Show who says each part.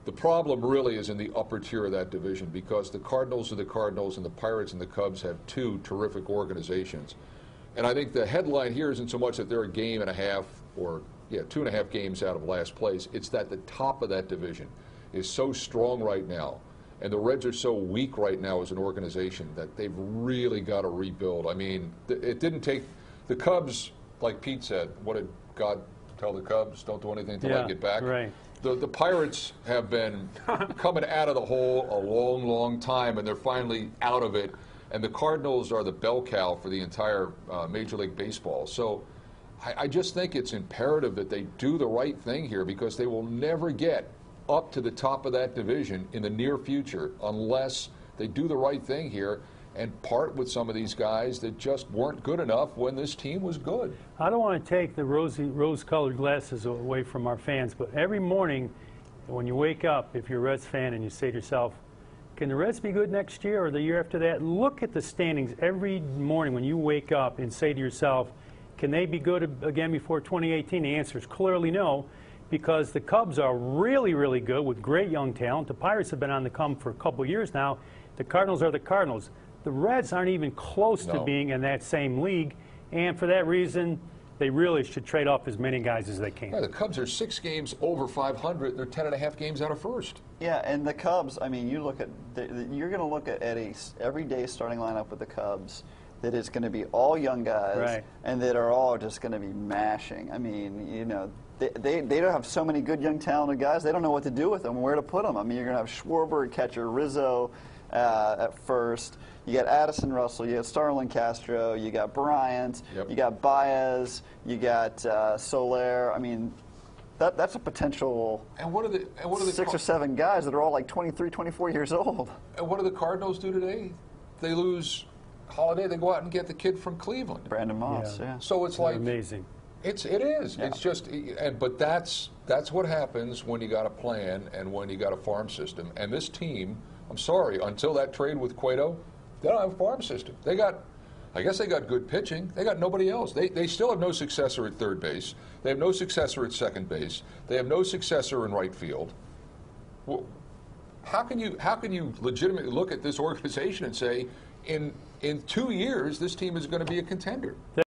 Speaker 1: The problem really is in the upper tier of that division, because the Cardinals are the Cardinals and the Pirates and the Cubs have two terrific organizations. And I think the headline here isn't so much that they're a game and a half or, 2.5 games out of last place. It's that the top of that division is so strong right now, and the Reds are so weak right now as an organization that they've really got to rebuild. I mean, it didn't take the Cubs, like Pete said, what did God tell the Cubs? Don't do anything until I get back.
Speaker 2: Right.
Speaker 1: The Pirates have been coming out of the hole a long, long time, and they're finally out of it. And the Cardinals are the bell cow for the entire Major League Baseball. So I just think it's imperative that they do the right thing here, because they will never get up to the top of that division in the near future unless they do the right thing here and part with some of these guys that just weren't good enough when this team was good.
Speaker 2: I don't want to take the rose-colored glasses away from our fans, but every morning when you wake up, if you're a Reds fan and you say to yourself, can the Reds be good next year or the year after that? Look at the standings every morning when you wake up and say to yourself, can they be good again before 2018? The answer is clearly no, because the Cubs are really, really good with great young talent. The Pirates have been on the come for a couple of years now. The Cardinals are the Cardinals. The Reds aren't even close to being in that same league, and for that reason, they really should trade off as many guys as they can.
Speaker 1: Yeah, the Cubs are 6 games over 500. They're 10.5 games out of first.
Speaker 3: Yeah, and the Cubs, I mean, you look at, you're going to look at a everyday starting lineup with the Cubs that is going to be all young guys, and that are all just going to be mashing. I mean, you know, they don't have so many good young talented guys. They don't know what to do with them, where to put them. I mean, you're going to have Schwarber at catcher, Rizzo at first. You got Addison Russell, you got Starlin Castro, you got Bryant, you got Baez, you got Soler. I mean, that's a potential
Speaker 1: and what are the
Speaker 3: 6 or 7 guys that are all like 23, 24 years old.
Speaker 1: And what do the Cardinals do today? They lose Holiday. They go out and get the kid from Cleveland,
Speaker 3: Brandon Moss. Yeah.
Speaker 1: So it's like
Speaker 2: amazing.
Speaker 1: It is. Yeah. It's just, but that's what happens when you got a plan and when you got a farm system. And this team, I'm sorry, until that trade with Cueto, they don't have a farm system. I guess they got good pitching. They got nobody else. They still have no successor at third base. They have no successor at second base. They have no successor in right field. Well, how can you legitimately look at this organization and say, in 2 years, this team is going to be a contender?